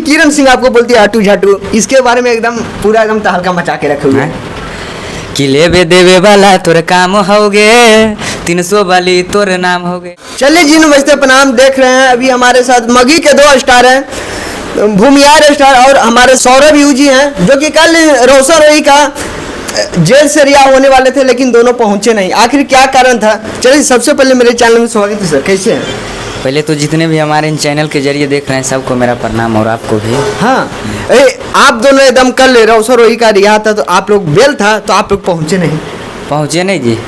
किरण सिंह आपको बोलती है आटू झाटू, इसके बारे में एकदम पूरा एकदम तहलका मचा के रखे हुए हैं। कि लेवे देवे वाला तोर काम होगे, 300 वाली तोर नाम होगे। चलिए जी नमस्ते प्रणाम। देख रहे हैं अभी हमारे साथ मगी के 2 स्टार हैं, भूमियार स्टार और हमारे सौरभ यूजी हैं, जो कि कल रोशन रोही का जेल से रिहा होने वाले थे, लेकिन दोनों पहुंचे नहीं। आखिर क्या कारण था? चलिए सबसे पहले मेरे चैनल में स्वागत है सर, कैसे हैं? पहले तो जितने भी हमारे इन चैनल के जरिए देख रहे हैं सबको मेरा प्रणाम और आपको भी। हाँ, आप दोनों एकदम कल रोशन रोही का रिहा था तो आप लोग बेल था तो आप लोग पहुंचे नहीं। पहुँचे नहीं जी?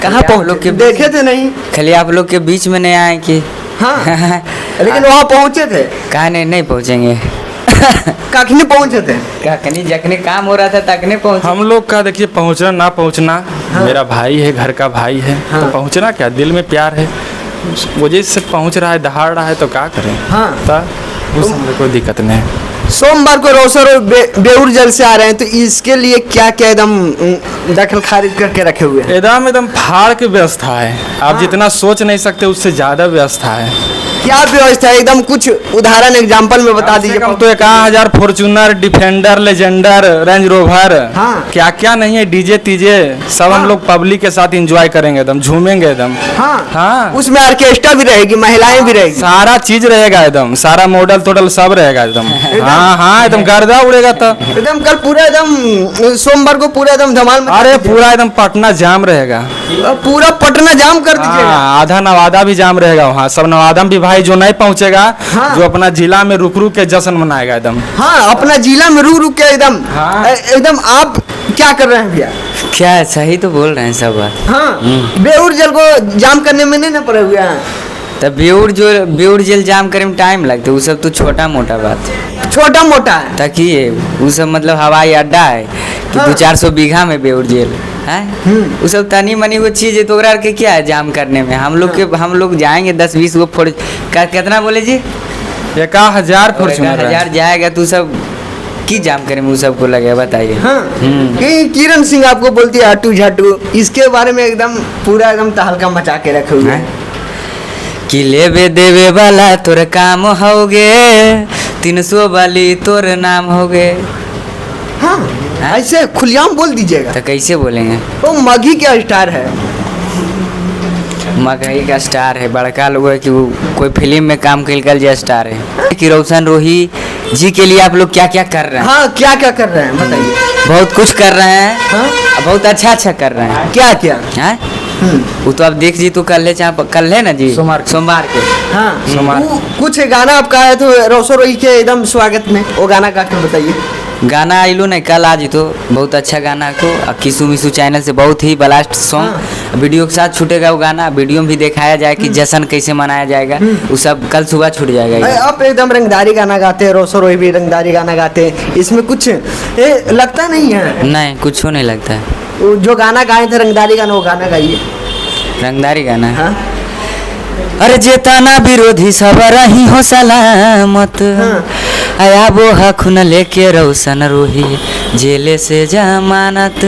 कहाँ पहुंचे? लोग के देखे थे नहीं? खाली आप लोग के बीच में नहीं आए कि? हाँ लेकिन वहाँ पहुंचे थे। कहा नहीं पहुँचेंगे। कखनी पहुंचे थे? कखनी जखनी काम हो रहा था तखने पहुँचे। हम लोग का देखिए पहुंचना ना पहुंचना, हाँ। मेरा भाई है, घर का भाई है, हाँ। तो पहुंचना क्या, दिल में प्यार है, उस वजह से पहुंच रहा है, दहाड़ रहा है तो क्या करें। हाँ। उस समय कोई दिक्कत नहीं है। सोमवार को रोशन और बेउर जेल से आ रहे हैं, तो इसके लिए क्या क्या एकदम दखल खारिज करके रखे हुए हैं? एकदम फाड़ की व्यवस्था है, आप हाँ। जितना सोच नहीं सकते उससे ज़्यादा व्यवस्था है। क्या व्यवस्था है? एकदम कुछ उदाहरण एग्जांपल में बता दीजिए। कम तो 1000 Fortuner, defender, Legender, range rover, हाँ। क्या क्या नहीं है, डीजे तीजे सब हाँ। हम लोग पब्लिक के साथ एंजॉय करेंगे, एकदम झूमेंगे एकदम। हाँ। हाँ। उसमें ऑर्केस्ट्रा भी रहेगी, महिलाएं भी रहेगी, सारा चीज रहेगा एकदम, सारा मॉडल टोडल सब रहेगा एकदम। हाँ हाँ एकदम गर्दा उड़ेगा तो एकदम कल पूरा एकदम सोमवार को पूरा एकदम धमाल मचा अरे दीजिएगा। पूरा एकदम पटना जाम रहेगा। पूरा पटना जाम कर दीजिएगा। हाँ, आधा नवादा भी जाम रहेगा वहाँ, सब नवादा भी भाई जो नहीं पहुँचेगा, हाँ। जो अपना जिला में रुक रुक के जश्न मनाएगा एकदम। हाँ, अपना जिला में रुक रुक के एकदम। हाँ। एकदम आप क्या कर रहे हैं भैया? क्या है, सही तो बोल रहे हैं सब बात। हाँ, बेउर जेल को जाम करने में नहीं ना पड़े हुए हैं। तब बेउर जेल जाम करे में टाइम लगता है, वो सब तो छोटा मोटा बात है। छोटा मोटा है ताकि वो सब मतलब हवाई अड्डा है कि हाँ। 200-400 बीघा में बेउर जेल है। वो सब तनी मनी वो चीज है, तो ओकरा के क्या है जाम करने में? हम लोग जाएंगे 10-20 गो फोड़ कितना बोले जी? 1000 फॉर्च्यूनर 1000 जाएगा तो सब की जाम करे में वो सबको लगे बताइए। हाँ। कि किरण सिंह आपको बोलती है आटू झाटू, इसके बारे में एकदम पूरा एकदम तहलका मचा के रखे हुए हैं। कि लेवे देवे वाला तोर काम होगे, 300 वाली तोर नाम होगे। हाँ, ऐसे खुलेआम बोल दीजिएगा। तो कैसे बोलेंगे? वो मगी क्या स्टार है? मकई का स्टार है, बड़का लोग है कि वो कोई फिल्म में काम कर जो स्टार है। कि रोशन रोही जी के लिए आप लोग क्या क्या कर रहे हैं? हाँ, क्या क्या कर रहे हैं बताइए। बहुत कुछ कर रहे हैं। हाँ? बहुत अच्छा कर रहे हैं। क्या क्या? हैं? वो तो आप देख जी, तो कल है ना जी, सोमवार के। हाँ, सोमवार। कुछ गाना आपका है तो रोशन रोही के एकदम स्वागत में वो गाना गा के बताइए। गाना आइलो नहीं कल आज तो बहुत अच्छा गाना को किसु मिसु चैनल से बहुत ही ब्लास्ट सॉन्ग वीडियो के साथ छूटेगा वो गाना। वीडियो में भी दिखाया जाए कि जश्न कैसे मनाया जाएगा, वो सब कल सुबह छूट जाएगा। आप एकदम रंगदारी गाना गाते हैं, रोशन रोही भी रंगदारी गाना गाते हैं, इसमें कुछ लगता नहीं है? नहीं, कुछ नहीं लगता है। वो जो गाना गाए थे रंगदारी गाना, वो गाना गाइए। रंगदारी गाना है। हाँ? अरे जेताना विरोधी सब रही हो सलामत, आया वो हखुन लेके रोशन रोही जेले से जमानत।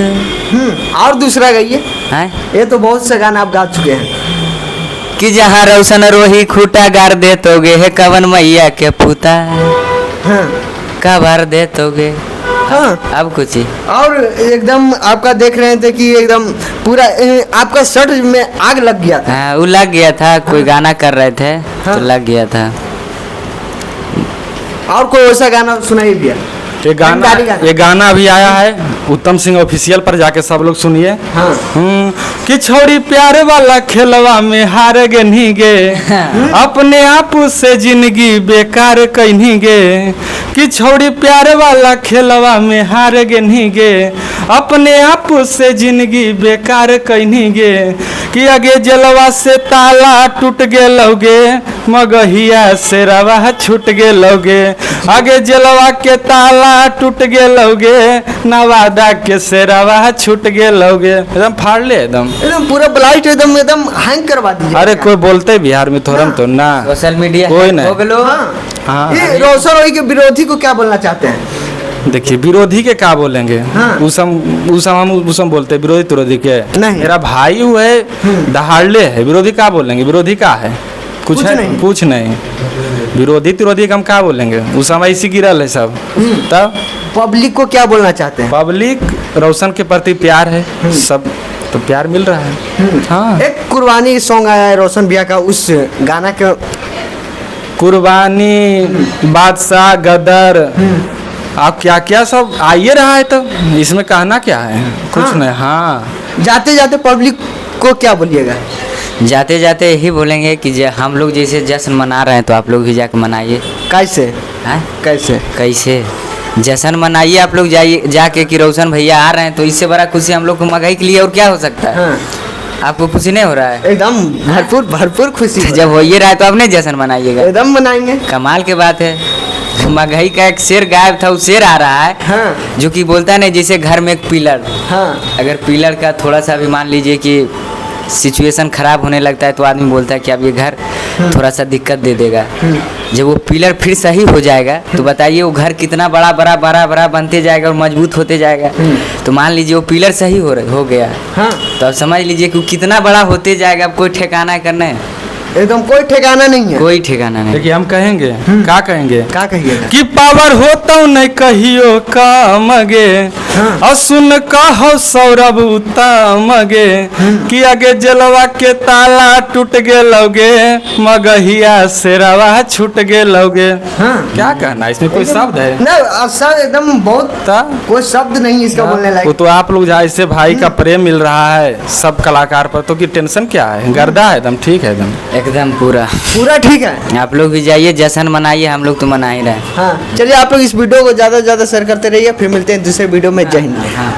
और दूसरा गाइए। हैं? ये तो बहुत से गाना आप गा चुके हैं। कि जहाँ रोशन रोही खूटा गार देतोगे है कवन मैया के पुता, हाँ। कबर देतोगे। हाँ। अब कुछ ही और एकदम आपका देख रहे थे कि एकदम पूरा आपका शर्ट में आग लग गया था। हाँ, वो लग गया था, कोई गाना कर रहे थे हाँ। तो लग गया था। और कोई ऐसा गाना सुनाइए भैया। ये गाना अभी आया है उत्तम सिंह ऑफिशियल पर, जाके सब लोग सुनिए। हाँ। कि छोड़ी प्यारे वाला खेलवा में हार गे नहीं गे, अपने आप से जिंदगी बेकार कहीं गे। कि छोड़ी प्यारे वाला खेलवा में हार गे नहीं गे, अपने आप से जिंदगी बेकार कहीं गे। कि आगे जलवा से ताला टूट गे लोगे, मगहिया से रवा छूट गे लोगे। आगे जलवा के ताला टूट गे लोगे, नवादा के सेरवा छूट गे लोगे। एकदम फाड़ ले एकदम पूरा ब्लास्ट एकदम हैंग करवा दीजिए। अरे कोई बोलते बिहार में थोड़ा तो ना, सोशल मीडिया कोई नहीं। हो गलो। हाँ। ये रोशन रोही के विरोधी को क्या बोलना चाहते हैं? देखिए विरोधी के क्या बोलेंगे, हाँ। हम बोलते हैं विरोधी के नहीं। मेरा भाई हुए दहाड़ले है, विरोधी क्या बोलेंगे? विरोधी क्या है? कुछ कुछ है नहीं। कुछ नहीं। विरोधी तिरोधी हम क्या बोलेंगे, उस समय इसी गिरल है सब। तब पब्लिक को क्या बोलना चाहते हैं? पब्लिक रोशन के प्रति प्यार है, सब तो प्यार मिल रहा है। हाँ, एक कुर्बानी सॉन्ग आया है रोशन भैया का, उस गाना के कुर्बानी, बादशाह, गदर, आप क्या क्या सब आइए रहा है, तो इसमें कहना क्या है, कुछ हाँ। नहीं। हाँ, जाते जाते पब्लिक को क्या बोलिएगा? जाते जाते यही बोलेंगे कि हम लोग जैसे जश्न मना रहे हैं तो आप लोग भी जाके मनाइए। कैसे? हैं? कैसे? कैसे जश्न मनाइए आप लोग, जाइए जाके कि रोशन भैया आ रहे हैं, तो इससे बड़ा खुशी हम लोग को मगही के लिए और क्या हो सकता है? हाँ, आपको खुशी नहीं हो रहा है? एकदम भरपूर भरपूर खुशी हो जब हो ही रहा है तो अब नहीं जश्न मनाइएगा। एकदम मनाएंगे। कमाल की बात है, मगही का एक शेर गायब था, वो शेर आ रहा है हाँ जो कि बोलता नहीं जैसे घर में एक पिलर, हाँ अगर पिलर का थोड़ा सा भी मान लीजिए कि सिचुएशन खराब होने लगता है तो आदमी बोलता है कि अब ये घर थोड़ा सा दिक्कत दे देगा। जब वो पिलर फिर सही हो जाएगा तो बताइए वो घर कितना बड़ा बड़ा बड़ा बड़ा बनते जाएगा और मजबूत होते जाएगा। तो मान लीजिए वो पिलर सही हो गया, हाँ, तो अब समझ लीजिए कि वो कितना बड़ा होते जाएगा, अब कोई ठिकाना करना है, एकदम कोई ठिकाना नहीं है। कोई ठिकाना नहीं। देखिए हम कहेंगे, क्या कहेंगे क्या कहिएगा? कि पावर होता नहीं कहियो कामगे, हाँ। और सुन कहो सौरभ उतमगे, कि आगे जलवा के ताला टूट गे लोगे, मगहिया से रवा छूट गे लोगे। हाँ। क्या कहना, इसमें कोई शब्द है? ना सर, एकदम बहुत ता? कोई शब्द नहीं इसका बोलने वो लायक। तो आप लोग जहाँ इससे भाई का प्रेम मिल रहा है सब कलाकार पर, तो की टेंशन क्या है, गर्दा है एकदम, ठीक है एकदम। एकदम पूरा पूरा ठीक है। आप लोग भी जाइए जश्न मनाइए, हम लोग तो मना ही रहे हैं। हाँ, चलिए आप लोग इस वीडियो को ज़्यादा से ज़्यादा शेयर करते रहिए, फिर मिलते हैं दूसरे वीडियो में। जय हिंद। हाँ।